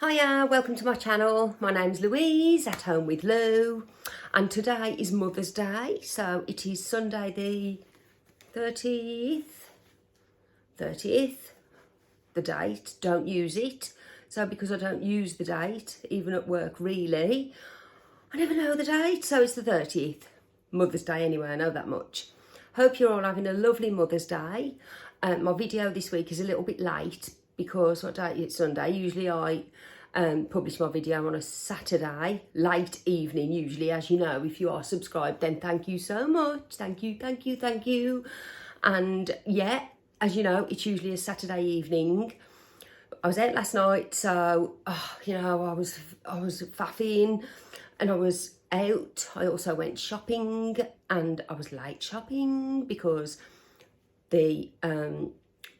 Hiya, welcome to my channel. My name's Louise, at home with Lou, and today is Mother's Day, so it is Sunday the 30th, the date, don't use it. So because I don't use the date, even at work really, I never know the date, so it's the 30th. Mother's Day anyway, I know that much. Hope you're all having a lovely Mother's Day. My video this week is a little bit late because what day? It's Sunday. Usually I publish my video on a Saturday, late evening usually, as you know. If you are subscribed, then thank you so much. Thank you. And yeah, as you know, it's usually a Saturday evening. I was out last night, so I was faffing and I was out. I also went shopping and I was late shopping because the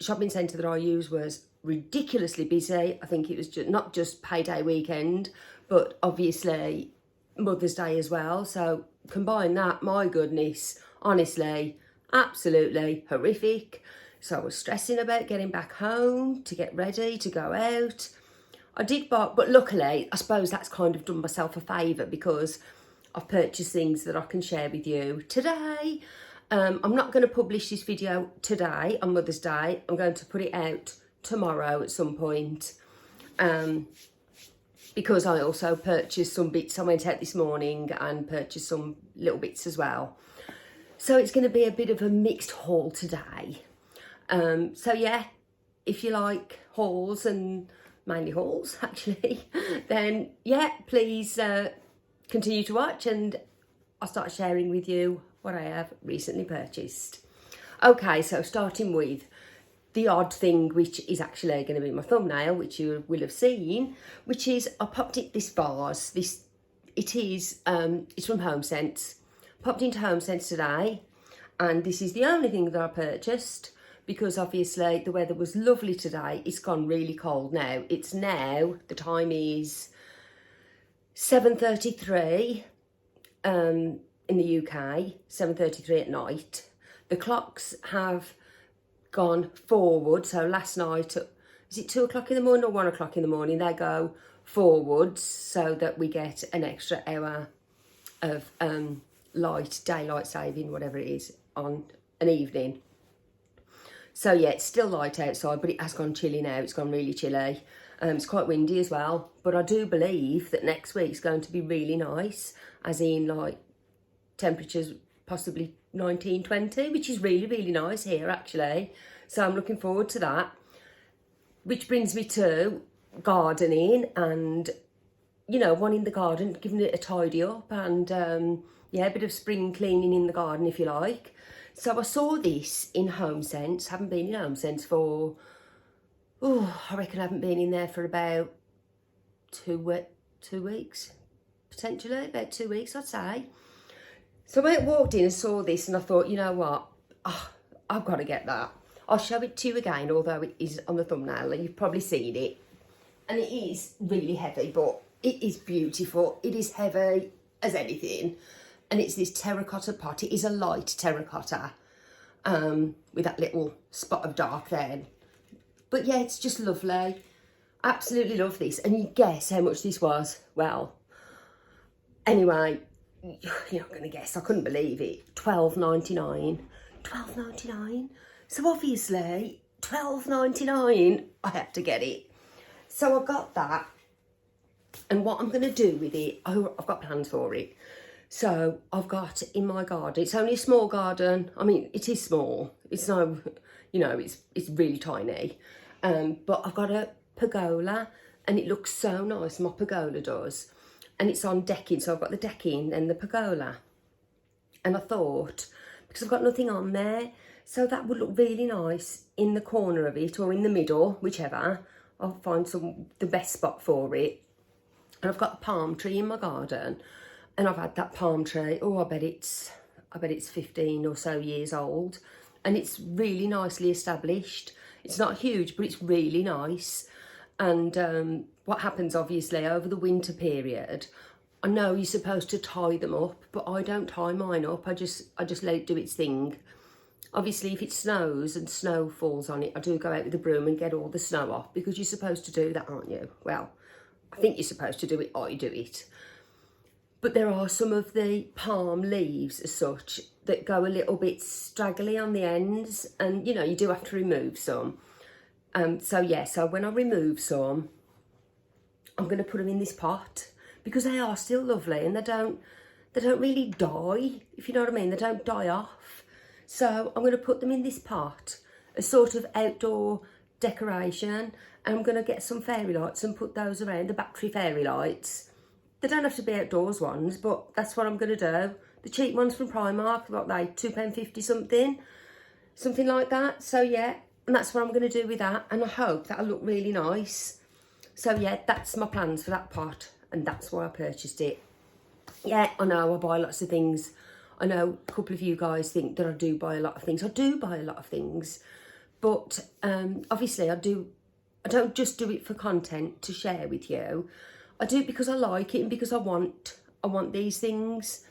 shopping centre that I use was ridiculously busy. I think it was not just payday weekend, but obviously Mother's Day as well. So combine that, my goodness, honestly, absolutely horrific. So I was stressing about getting back home to get ready to go out. I did buy, but luckily, I suppose that's kind of done myself a favour because I've purchased things that I can share with you today. I'm not going to publish this video today on Mother's Day. I'm going to put it out tomorrow at some point because I also purchased some bits. I went out this morning and purchased some little bits as well. So it's going to be a bit of a mixed haul today. So yeah, if you like hauls, and mainly hauls actually, then yeah, please continue to watch and I'll start sharing with you what I have recently purchased. Okay, so starting with the odd thing, which is actually going to be my thumbnail, which you will have seen, which is I popped it this vase. It's from Homesense. Popped into Homesense today, and this is the only thing that I purchased because obviously the weather was lovely today. It's gone really cold now. It's now, the time is 7:33 in the UK, 7:33 at night. The clocks have gone forward, so last night, is it 2 o'clock in the morning or 1 o'clock in the morning? They go forwards so that we get an extra hour of daylight saving, whatever it is, on an evening. So yeah, it's still light outside, but it has gone chilly now. It's gone really chilly. It's quite windy as well, but I do believe that next week's going to be really nice, as in like temperatures possibly 19, 20, which is really, really nice here actually. So I'm looking forward to that. Which brings me to gardening and, wanting the garden, giving it a tidy up and, yeah, a bit of spring cleaning in the garden if you like. So I saw this in Homesense. Haven't been in Homesense for, I reckon I haven't been in there for about 2 weeks, potentially, about 2 weeks I'd say. So I walked in and saw this and I thought, you know what, I've got to get that. I'll show it to you again, although it is on the thumbnail and you've probably seen it. And it is really heavy, but it is beautiful. It is heavy as anything. And it's this terracotta pot. It is a light terracotta with that little spot of dark there. But yeah, it's just lovely. Absolutely love this. And you guess how much this was? Well, anyway, you're not going to guess. I couldn't believe it. $12.99. $12.99. So obviously, $12.99, I have to get it. So I got that. And what I'm going to do with it, I've got plans for it. So I've got in my garden, it's only a small garden. I mean, it is small. It's no, it's really tiny. But I've got a pergola and it looks so nice. My pergola does. And it's on decking, so I've got the decking and the pergola. And I thought, because I've got nothing on there, so that would look really nice in the corner of it or in the middle, whichever. I'll find the best spot for it. And I've got a palm tree in my garden, and I've had that palm tree. I bet it's 15 or so years old, and it's really nicely established. It's not huge, but it's really nice. And what happens obviously over the winter period, I know you're supposed to tie them up, but I don't tie mine up. I just let it do its thing. Obviously, if it snows and snow falls on it, I do go out with a broom and get all the snow off because you're supposed to do that, aren't you? Well, I think you're supposed to do it, I do it. But there are some of the palm leaves as such that go a little bit straggly on the ends, and you know, you do have to remove some. So when I remove some, I'm going to put them in this pot because they are still lovely and they don't really die, if you know what I mean. They don't die off. So I'm going to put them in this pot, a sort of outdoor decoration. And I'm going to get some fairy lights and put those around, the battery fairy lights. They don't have to be outdoors ones, but that's what I'm going to do. The cheap ones from Primark, what are they, £2.50 something like that. So yeah, and that's what I'm going to do with that. And I hope that'll look really nice. So yeah, that's my plans for that pot, and that's why I purchased it. Yeah, I know I buy lots of things. I know a couple of you guys think that I do buy a lot of things. I do buy a lot of things, but obviously I don't just do it for content to share with you. I do it because I like it and because I want these things.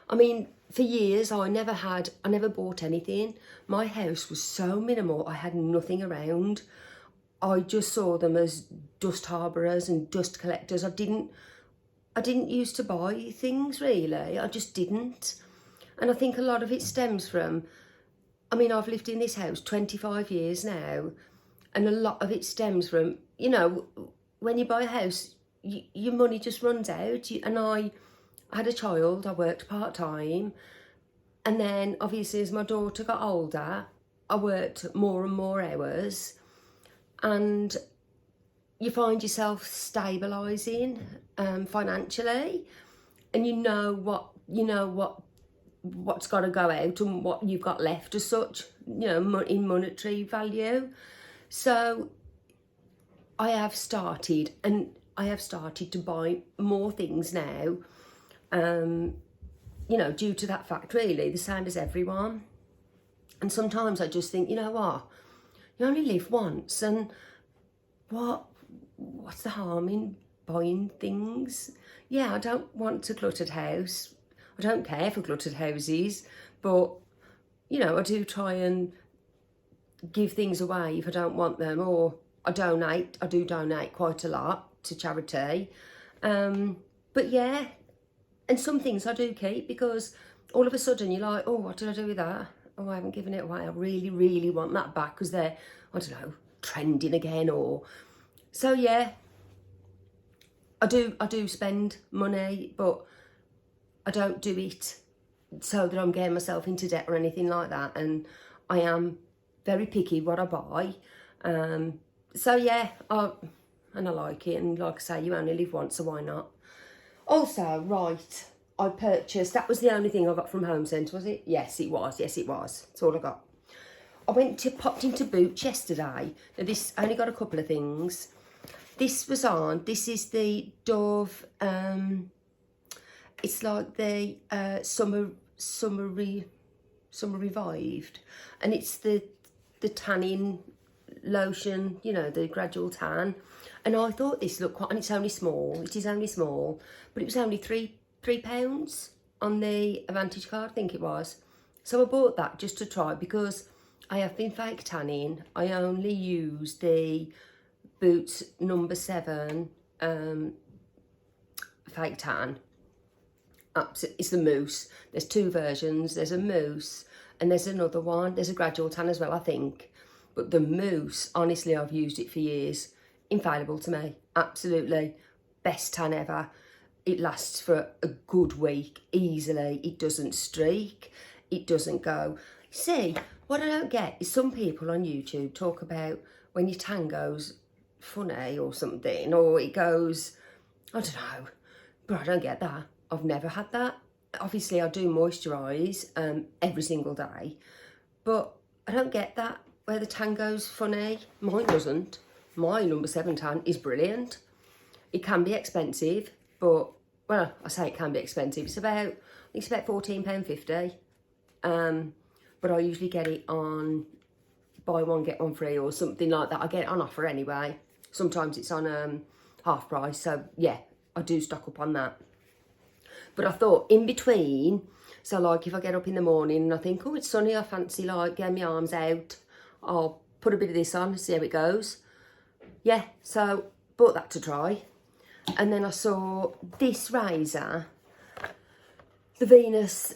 I mean, for years I never bought anything. My house was so minimal, I had nothing around. I just saw them as dust harbourers and dust collectors. I didn't used to buy things really, I just didn't. And I think a lot of it stems from, I mean, I've lived in this house 25 years now, and a lot of it stems from, you know, when you buy a house, your money just runs out. And I had a child, I worked part-time, and then obviously as my daughter got older, I worked more and more hours, and you find yourself stabilising financially, and you know what's got to go out and what you've got left as such, you know, in monetary value. So I have started to buy more things now, you know, due to that fact really, the same as everyone. And sometimes I just think, you know what, you only live once, and what's the harm in buying things? Yeah, I don't want a cluttered house. I don't care for cluttered houses, but, you know, I do try and give things away if I don't want them, or I do donate quite a lot to charity. But yeah, and some things I do keep because all of a sudden you're like, oh, what did I do with that? Oh, I haven't given it away. I really, really want that back because they're, I don't know, trending again, or... So yeah, I do spend money, but I don't do it so that I'm getting myself into debt or anything like that. And I am very picky what I buy. So yeah, and I like it. And like I say, you only live once, so why not? Also, right, I purchased, that was the only thing I got from Homesense, was it? Yes, it was. Yes, it was. That's all I got. I popped into Boots yesterday. Now this, I only got a couple of things. This was on, this is the Dove, it's like the Summer Revived, and it's the tanning lotion, you know, the gradual tan. And I thought this looked quite, and it's only small, it is only small, but it was only £3 on the Advantage card, I think it was. So I bought that just to try, because I have been fake tanning. I only use the Boots number 7 fake tan. It's the mousse. There's 2 versions. There's a mousse and there's another one. There's a gradual tan as well, I think. But the mousse, honestly, I've used it for years. Infallible to me. Absolutely. Best tan ever. It lasts for a good week easily. It doesn't streak. It doesn't go. See, what I don't get is some people on YouTube talk about when your tan goes funny or something, or it goes, I don't know, but I don't get that. I've never had that. Obviously I do moisturise every single day, but I don't get that where the tan goes funny. Mine doesn't. My number 7 tan is brilliant. It can be expensive, but, well, I say it can be expensive. It's about, I think it's about £14.50. But I usually get it on buy one get one free or something like that. I get it on offer anyway. Sometimes it's on half price, so yeah, I do stock up on that. But I thought in between, so like if I get up in the morning and I think, oh, it's sunny, I fancy like getting my arms out, I'll put a bit of this on, see how it goes. Yeah, so bought that to try. And then I saw this razor, the Venus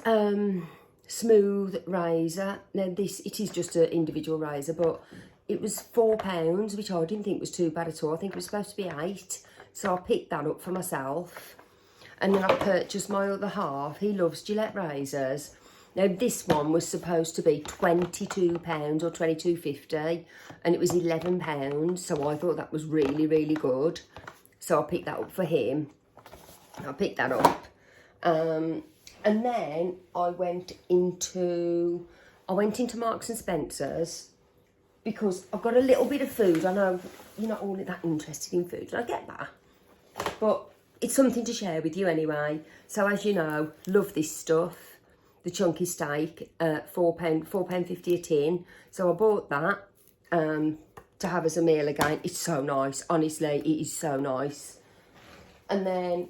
smooth razor. Now it is just an individual razor, but it was £4, which I didn't think was too bad at all. I think it was supposed to be 8, so I picked that up for myself. And then I purchased my other half. He loves Gillette razors. Now this one was supposed to be £22 or £22.50, and it was £11, so I thought that was really, really good. So I picked that up for him. I picked that up. And then I went into Marks and Spencer's, because I've got a little bit of food. I know you're not all that interested in food, and I get that, but it's something to share with you anyway. So as you know, love this stuff. The chunky steak, £4.50 a tin. So I bought that to have as a meal again. It's so nice, honestly, it is so nice. And then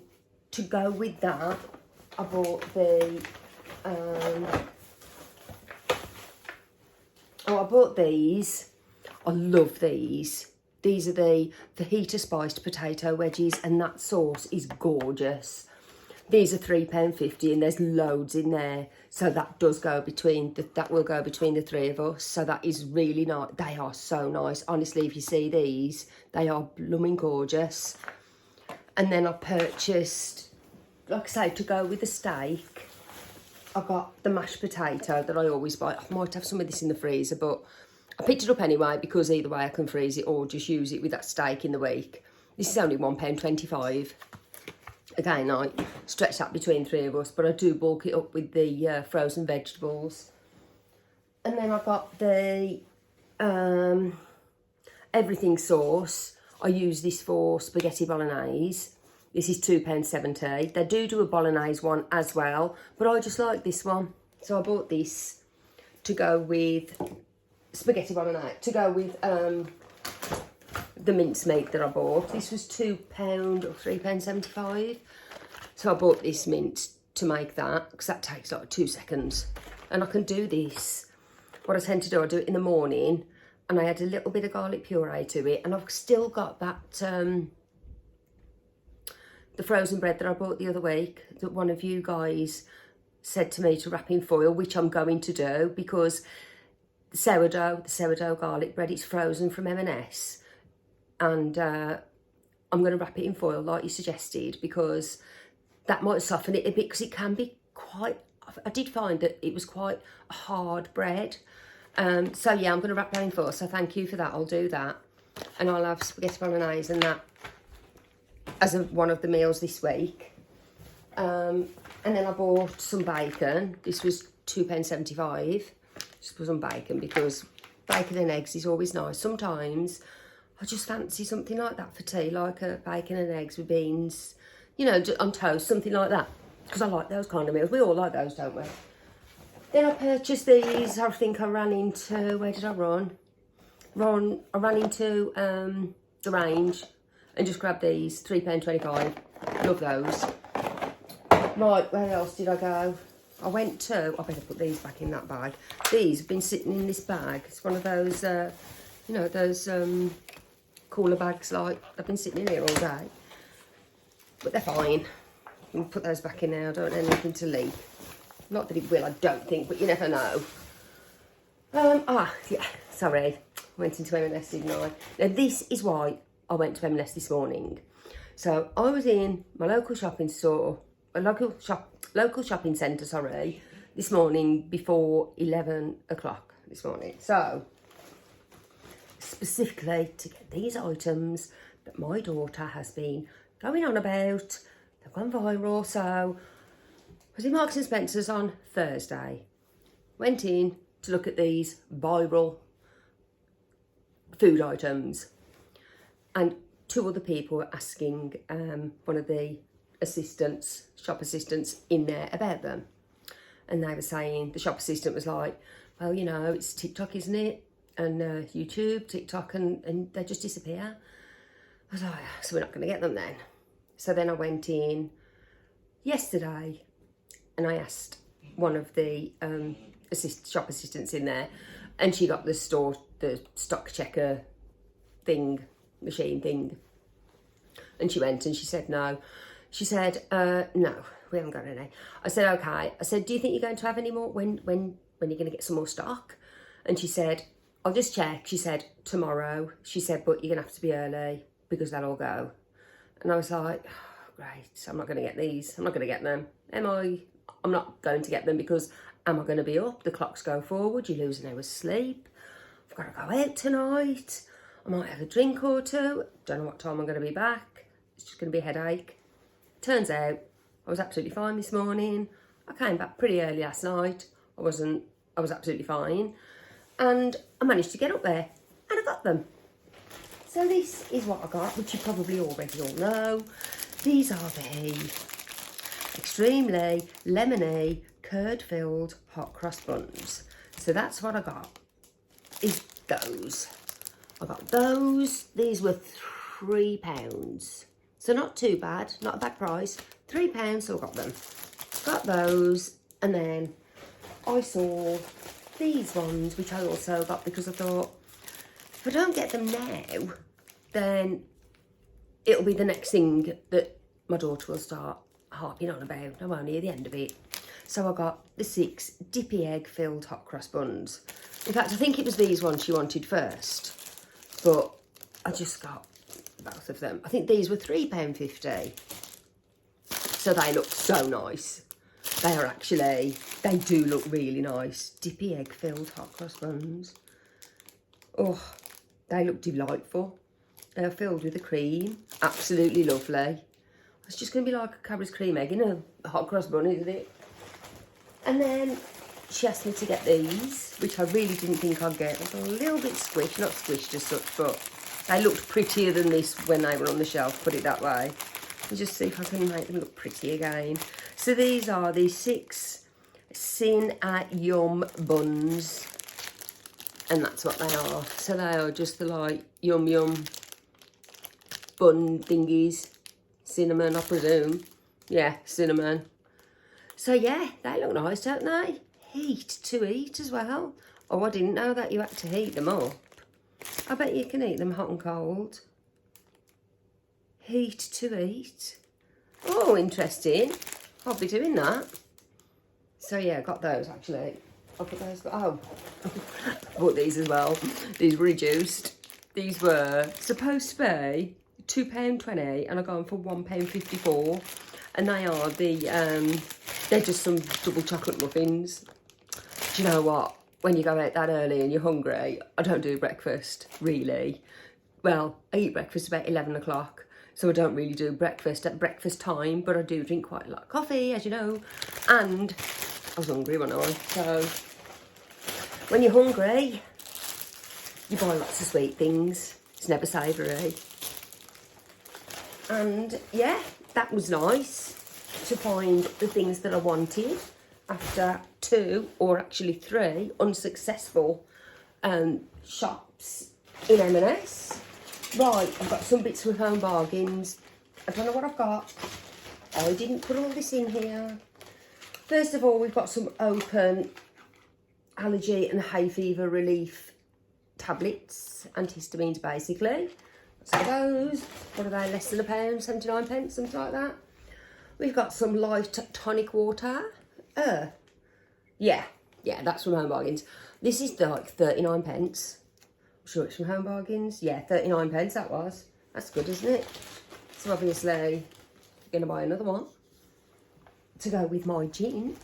to go with that, I bought the I bought these. I love these. These are the fajita spiced potato wedges, and that sauce is gorgeous. These are £3.50, and there's loads in there, so that does go between that will go between the three of us. So that is really nice. They are so nice, honestly. If you see these, they are blooming gorgeous. And then I purchased, like I say, to go with the steak, I got the mashed potato that I always buy. I might have some of this in the freezer, but I picked it up anyway, because either way I can freeze it or just use it with that steak in the week. This is only £1.25. Again, I stretch that between three of us, but I do bulk it up with the frozen vegetables. And then I got the everything sauce. I use this for spaghetti bolognese. This is £2.70. They do a bolognese one as well, but I just like this one. So I bought this to go with spaghetti bolognese, to go with the mincemeat that I bought. This was £2 or £3.75. So I bought this mince to make that, because that takes like 2 seconds. And I can do this. What I tend to do, I do it in the morning, and I add a little bit of garlic puree to it, and I've still got that the frozen bread that I bought the other week, that one of you guys said to me to wrap in foil, which I'm going to do, because the sourdough garlic bread, it's frozen from M&S, and I'm going to wrap it in foil like you suggested, because that might soften it a bit, because it can be quite, I did find that it was quite a hard bread. So yeah, I'm going to wrap that in foil, so thank you for that. I'll do that, and I'll have spaghetti bolognese and that as one of the meals this week. And then I bought some bacon. This was £2.75. Just put some bacon, because bacon and eggs is always nice. Sometimes I just fancy something like that for tea, like a bacon and eggs with beans, you know, on toast, something like that, because I like those kind of meals. We all like those, don't we? Then I purchased these. I think I ran into, where did I run? I ran into the range and just grabbed these, £3.25. Love those. Right, where else did I go? I went to, I better put these back in that bag. These have been sitting in this bag. It's one of those, you know, those cooler bags, like, they've been sitting in here all day. But they're fine. You can put those back in now, don't want anything to leak. Not that it will, I don't think, but you never know. Yeah, sorry. Went into M&S, didn't I? Now, this is why I went to M&S this morning. So, I was in my local shopping store, a local shopping centre, sorry, this morning before 11 o'clock this morning. So, specifically to get these items that my daughter has been going on about. They've gone viral. So, I was in Marks and Spencer's on Thursday. Went in to look at these viral food items. And two other people were asking one of the shop assistants in there about them. And they were saying, the shop assistant was like, well, you know, it's TikTok, isn't it? And YouTube, TikTok, and they just disappear. I was like, so we're not going to get them then. So then I went in yesterday and I asked one of the shop assistants in there, and she got the stock checker machine thing. And she went and she said no. She said, no, we haven't got any. I said, okay. I said, do you think you're going to have any more? When are you going to get some more stock? And she said, I'll just check. She said, tomorrow. She said, but you're going to have to be early because they'll all go. And I was like, oh, great, I'm not going to get these. I'm not going to get them. I'm not going to get them because am I going to be up? The clocks go forward. You lose an hour's sleep. I've got to go out tonight. I might have a drink or two. Don't know what time I'm going to be back. It's just going to be a headache. Turns out I was absolutely fine this morning. I came back pretty early last night. I was absolutely fine. And I managed to get up there and I got them. So this is what I got, which you probably already all know. These are the extremely lemony, curd-filled hot cross buns. So that's what I got, is those. I got those. These were £3. So not too bad, not a bad price. £3, so I got them. Got those, and then I saw these ones, which I also got because I thought, if I don't get them now, then it'll be the next thing that my daughter will start harping on about. I'm only at the end of it. So I got the 6 dippy egg filled hot cross buns. In fact, I think it was these ones she wanted first, but I just got both of them. I think these were £3.50. So they look so nice. They do look really nice. Dippy egg filled hot cross buns. Oh, they look delightful. They're filled with the cream. Absolutely lovely. It's just going to be like a Cadbury's cream egg in a hot cross bun, isn't it? And then she asked me to get these, which I really didn't think I'd get. I was a little bit squished, not squished as such, but they looked prettier than this when they were on the shelf, put it that way. I'll just see if I can make them look pretty again. So these are the 6 Sin at Yum buns. And that's what they are. So they are just the like yum yum bun thingies. Cinnamon, I presume. Yeah, cinnamon. So yeah, they look nice, don't they? Heat to eat as well. Oh, I didn't know that you had to heat them up. I bet you can eat them hot and cold. Heat to eat. Oh, interesting. I'll be doing that. So yeah, I got those actually. I'll put those, oh, I bought these as well. These were reduced. These were supposed to be £2.20 and I got them for £1.54. And they are they're just some double chocolate muffins. Do you know what? When you go out that early and you're hungry, I don't do breakfast, really. Well, I eat breakfast about 11 o'clock, so I don't really do breakfast at breakfast time, but I do drink quite a lot of coffee, as you know, and I was hungry when I was, so when you're hungry, you buy lots of sweet things. It's never savoury. And yeah, that was nice to find the things that I wanted after 2 or actually 3 unsuccessful shops in M&S. Right, I've got some bits from Home Bargains. I don't know what I've got. I didn't put all this in here. First of all, we've got some open allergy and hay fever relief tablets, antihistamines basically. So those, what are they, less than £1, 79p, something like that. We've got some light tonic water. Yeah, that's from Home Bargains. This is like 39p. I'm sure it's from Home Bargains. Yeah, 39p that was. That's good, isn't it? So obviously, I'm going to buy another one to go with my gin,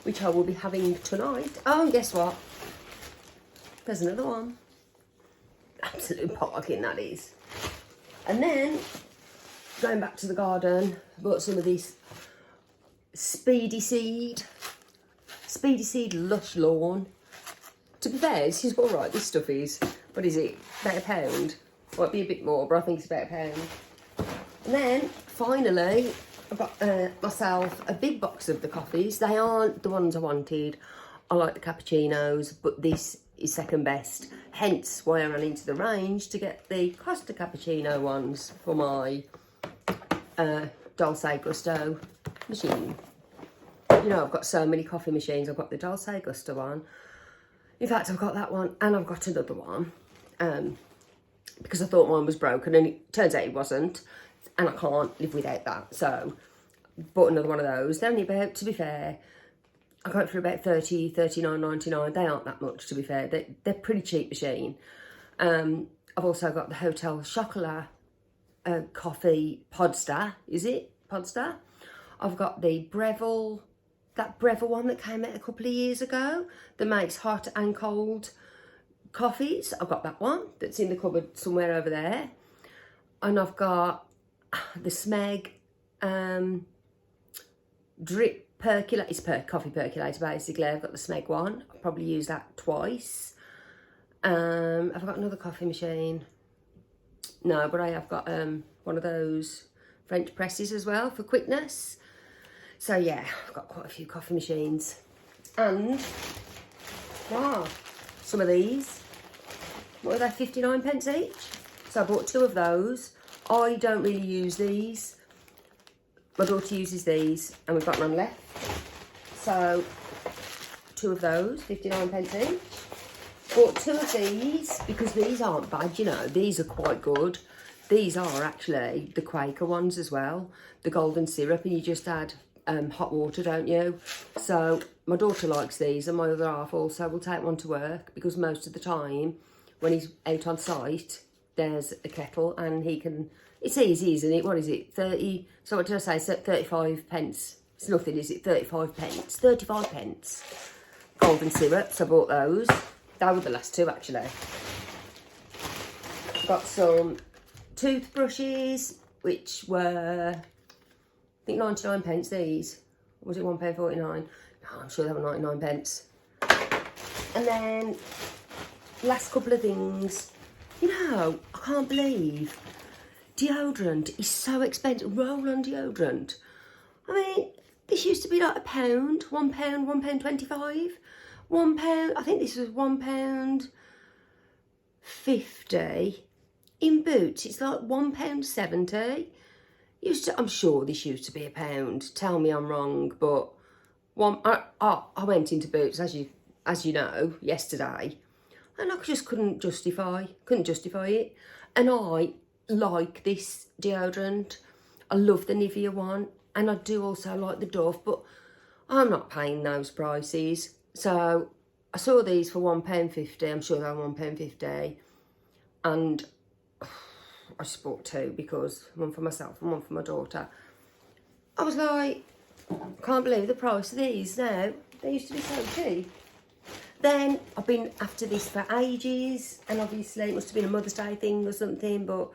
which I will be having tonight. Oh, and guess what? There's another one. Absolute bargain, that is. And then, going back to the garden, I bought some of these Speedy Seed Lush Lawn. To be fair, this is alright, this stuff is. What is it? About £1. Might be a bit more, but I think it's about £1. And then, finally, I got myself a big box of the coffees. They aren't the ones I wanted. I like the cappuccinos, but this is second best. Hence why I ran into the range to get the Costa Cappuccino ones for my Dolce Gusto machine. You know, I've got so many coffee machines. I've got the Dolce Gusto one. In fact, I've got that one and I've got another one. because I thought mine was broken, and it turns out it wasn't, and I can't live without that. So bought another one of those. They're only about, to be fair, I got it for about 30, 39.99. They aren't that much, to be fair. They're pretty cheap machine. I've also got the Hotel Chocolat coffee Podster. Is it Podster? I've got the Breville, that Breville one that came out a couple of years ago that makes hot and cold coffees. I've got that one that's in the cupboard somewhere over there. And I've got the Smeg drip percolator. It's coffee percolator basically. I've got the Smeg one. I've probably used that twice. I've got another coffee machine. No, but I have got one of those French presses as well for quickness. So yeah, I've got quite a few coffee machines. And wow, some of these, what are they, 59p each? So I bought 2 of those. I don't really use these. My daughter uses these, and we've got none left. So 2 of those, 59p each. Bought 2 of these because these aren't bad, you know. These are quite good. These are actually the Quaker ones as well, the golden syrup, and you just add hot water, don't you? So my daughter likes these, and my other half also will take one to work, because most of the time when he's out on site, there's a kettle and he can, it's easy, isn't it? What is it, 30, so what did I say, so 35p? It's nothing, is it? 35p, golden syrup. So I bought those. They were the last 2 actually. Got some toothbrushes, which were, I think 99p these. Or was it £1.49? No, I'm sure they were 99p. And then, last couple of things. You know, I can't believe deodorant is so expensive. Roll-on deodorant. I mean, this used to be like £1, £1.25. £1, I think this was £1.50. In Boots, it's like £1.70. I'm sure this used to be £1. Tell me I'm wrong, but I went into Boots, as you know, yesterday, and I just couldn't justify it. And I like this deodorant. I love the Nivea one, and I do also like the Dove, but I'm not paying those prices. So I saw these for £1.50. I'm sure they're £1.50, and I just bought 2 because one for myself and one for my daughter. I was like, I can't believe the price of these now. They used to be so cheap. Then I've been after this for ages, and obviously it must have been a Mother's Day thing or something, but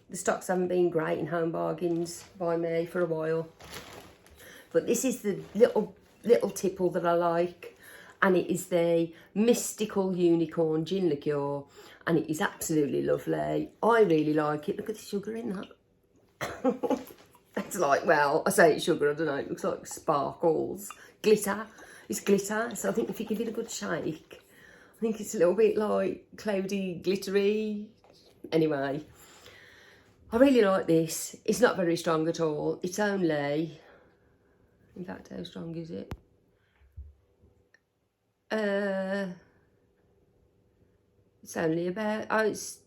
the stocks haven't been great in Home Bargains by me for a while. But this is the little tipple that I like, and it is the Mystical Unicorn Gin Liqueur, and it is absolutely lovely. I really like it. Look at the sugar in that. It's like, well, I say it's sugar, I don't know, it looks like sparkles. Glitter. It's glitter, so I think if you give it a good shake, I think it's a little bit like cloudy, glittery. Anyway, I really like this. It's not very strong at all. It's only, in fact, how strong is it? It's only about, it's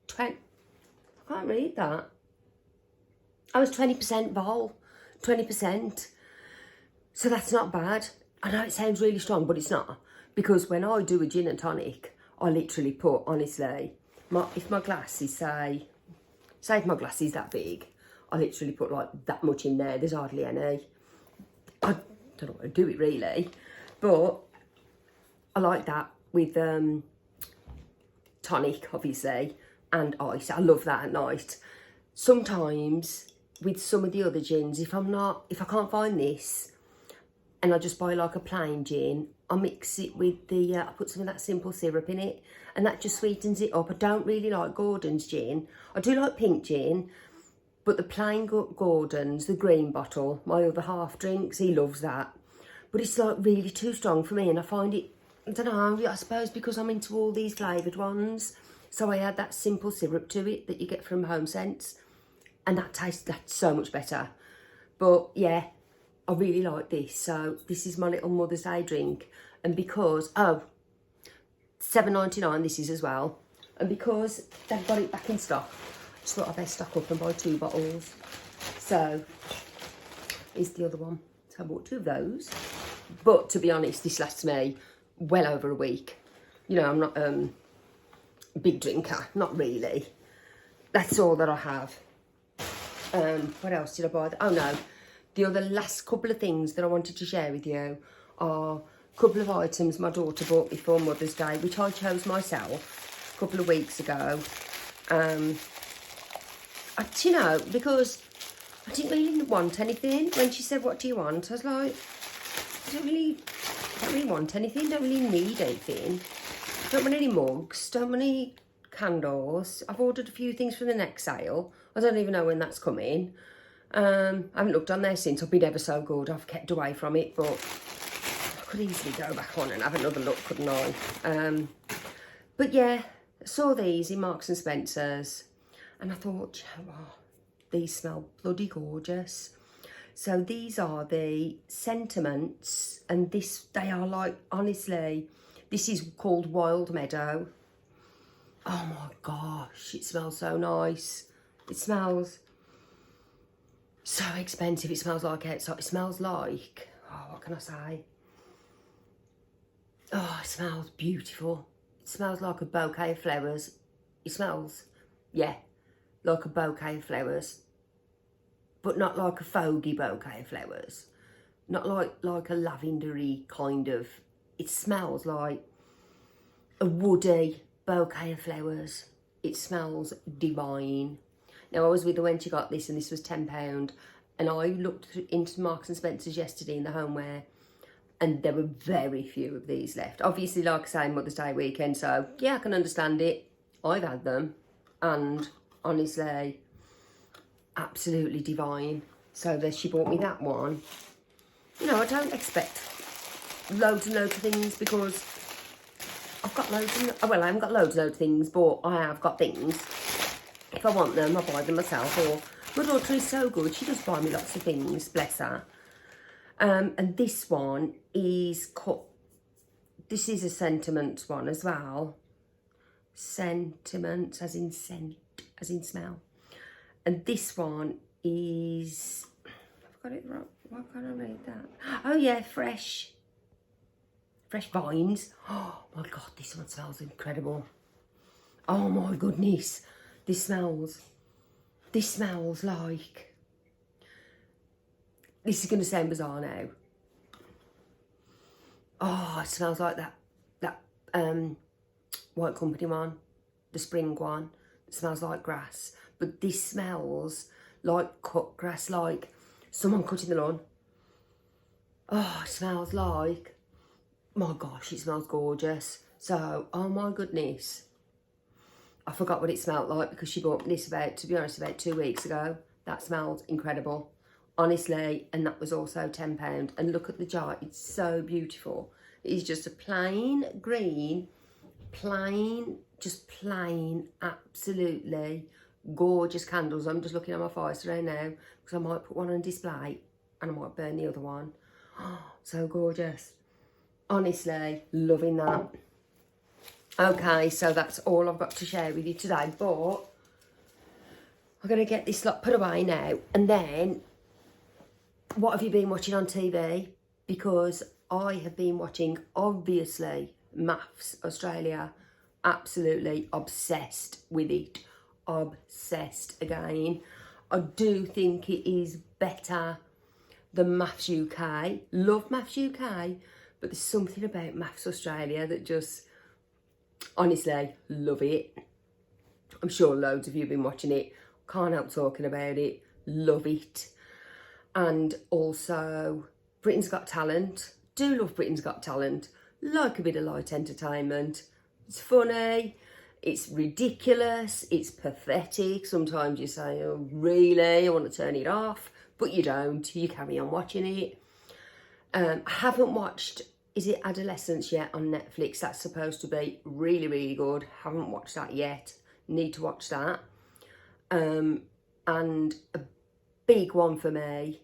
20, I can't read that. Oh, it's 20% vol, 20%. So that's not bad. I know it sounds really strong, but it's not. Because when I do a gin and tonic, I literally put, honestly, if my glass is, say if my glass is that big, I literally put like that much in there. There's hardly any. I don't know how to do it really, but I like that with tonic, obviously, and ice. I love that at night. Sometimes with some of the other gins, if I can't find this, and I just buy like a plain gin, I mix it with the, I put some of that simple syrup in it, and that just sweetens it up. I don't really like Gordon's gin. I do like pink gin, but the plain Gordon's, the green bottle, my other half drinks, he loves that. But it's like really too strong for me, and I find it, I don't know, I suppose because I'm into all these flavoured ones. So I add that simple syrup to it that you get from Homesense, and that's so much better. But yeah, I really like this. So this is my little Mother's Day drink. And because, oh, £7.99 this is as well. And because they've got it back in stock, I just thought I'd best stock up and buy 2 bottles. So, here's the other one. So I bought 2 of those. But to be honest, this lasts me well over a week. You know, I'm not a big drinker, not really. That's all that I have. What else did I buy? Oh no, the other last couple of things that I wanted to share with you are a couple of items my daughter bought me for Mother's Day, which I chose myself a couple of weeks ago. You know, because I didn't really want anything. When she said, what do you want? I was like, I don't really want anything, don't really need anything. Don't want any mugs, don't want any candles. I've ordered a few things for the next sale. I don't even know when that's coming. I haven't looked on there since. I've been ever so good. I've kept away from it, but I could easily go back on and have another look, couldn't I? But yeah, I saw these in Marks and Spencer's, and I thought, you know what, these smell bloody gorgeous. So these are the sentiments, and they are like, honestly, this is called Wild Meadow. Oh my gosh, it smells so nice. It smells so expensive. It smells like outside. It smells like, oh, what can I say? Oh, it smells beautiful. It smells like a bouquet of flowers. It smells, yeah, like a bouquet of flowers. But not like a foggy bouquet of flowers. Not like a lavendery kind of. It smells like a woody bouquet of flowers. It smells divine. Now, I was with her when she got this, and this was £10. And I looked into Marks and Spencer's yesterday in the homeware, and there were very few of these left. Obviously, like I say, Mother's Day weekend, so yeah, I can understand it. I've had them, and honestly, absolutely divine. So she bought me that one. You know, I don't expect loads and loads of things, because I've got loads of, well, I haven't got loads and loads of things, but I have got things. If I want them, I buy them myself. Or my daughter is so good, she does buy me lots of things, bless her. And this one is cut. This is a sentiment one as well. Sentiment, as in scent, as in smell. And this one is, I've got it wrong. Why can't I read that? Oh yeah, fresh vines. Oh my God, this one smells incredible. Oh my goodness, this smells like, this is going to sound bizarre now. Oh, it smells like that White Company one, the spring one. It smells like grass. But this smells like cut grass, like someone cutting the lawn. Oh, it smells like, my gosh, it smells gorgeous. So, oh my goodness. I forgot what it smelled like, because she bought me this to be honest, about 2 weeks ago. That smelled incredible, honestly, and that was also £10. And look at the jar, it's so beautiful. It is just a plain green, just plain, absolutely gorgeous candles. I'm just looking at my fire today now, because I might put one on display and I might burn the other one. Oh, so gorgeous. Honestly, loving that. Okay, so that's all I've got to share with you today, but I'm going to get this lot put away now. And then, what have you been watching on TV? Because I have been watching, obviously, Maths Australia. Absolutely obsessed with it. Obsessed again. I do think it is better than Maths UK. Love Maths UK, but there's something about Maths Australia that just, honestly, love it. I'm sure loads of you have been watching it. Can't help talking about it. Love it. And also, Britain's Got Talent. Do love Britain's Got Talent. Like a bit of light entertainment. It's funny. It's ridiculous. It's pathetic. Sometimes you say, oh, really? I want to turn it off. But you don't. You carry on watching it. I haven't watched, is it Adolescence yet on Netflix? That's supposed to be really, really good. Haven't watched that yet. Need to watch that. And a big one for me,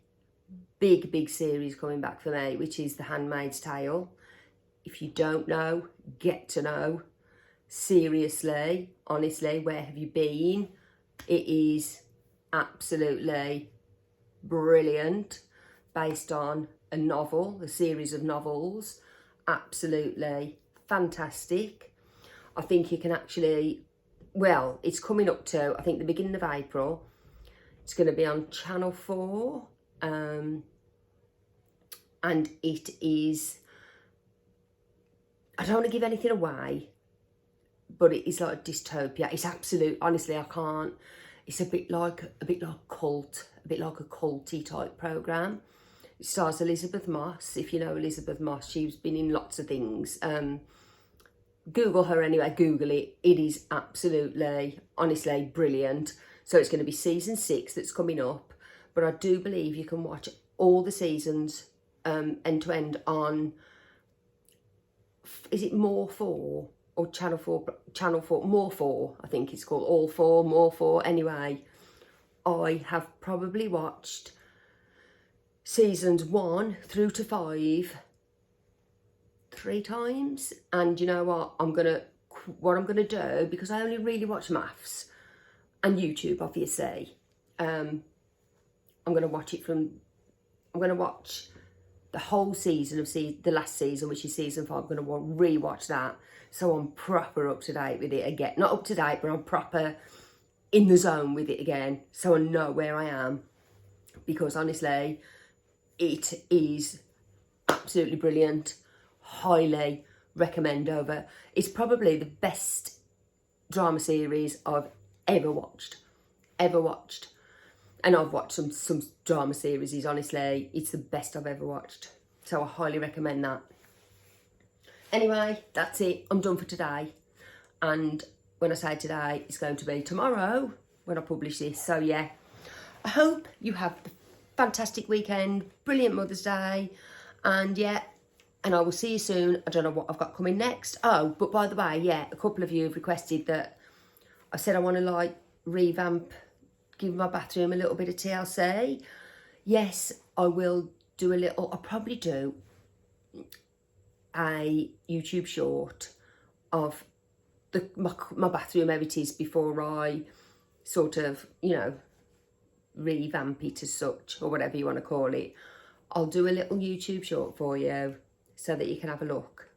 big series coming back for me, which is The Handmaid's Tale. If you don't know, get to know. Seriously, honestly, where have you been? It is absolutely brilliant, based on a novel, a series of novels. Absolutely fantastic. I think you can actually, well, it's coming up to, I think, the beginning of April. It's going to be on Channel 4. And it is, I don't want to give anything away, but it is like a dystopia. It's absolute, honestly, I can't, it's a bit like cult, a bit like a culty type programme. It stars Elizabeth Moss. If you know Elizabeth Moss, she's been in lots of things. Google her anyway, Google it. It is absolutely, honestly, brilliant. So it's going to be season 6 that's coming up, but I do believe you can watch all the seasons end to end on, is it More 4 or Channel 4? Channel 4, More 4, I think it's called. All 4, More 4. Anyway, I have probably watched seasons 1 through to 5 3 times, and you know what I'm gonna do, because I only really watch maths and YouTube, obviously. I'm gonna watch the whole season of the last season, which is season 5. I'm gonna re-watch that, so I'm proper up to date with it again. Not up to date, but I'm proper in the zone with it again, so I know where I am, because honestly, it is absolutely brilliant. Highly recommend over. It's probably the best drama series I've ever watched. And I've watched some drama series, honestly. It's the best I've ever watched. So I highly recommend that. Anyway, that's it. I'm done for today. And when I say today, it's going to be tomorrow when I publish this. So yeah, I hope you have a fantastic weekend. Brilliant Mother's Day. And yeah, and I will see you soon. I don't know what I've got coming next. Oh, but by the way, yeah, a couple of you have requested that. I said I want to like revamp, give my bathroom a little bit of TLC. Yes, I will do a little, I'll probably do a YouTube short of my bathroom how it is before I sort of, you know, revamp it as such, or whatever you want to call it. I'll do a little YouTube short for you, so that you can have a look.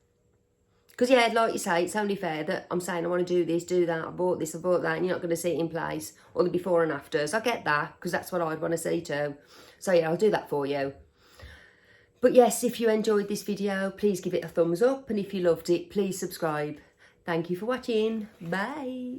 Because yeah, like you say, it's only fair that I'm saying I want to do this, do that, I bought this, I bought that, and you're not going to see it in place, or the before and afters. I get that, because that's what I'd want to see too. So yeah, I'll do that for you. But yes, if you enjoyed this video, please give it a thumbs up, and if you loved it, please subscribe. Thank you for watching. Bye.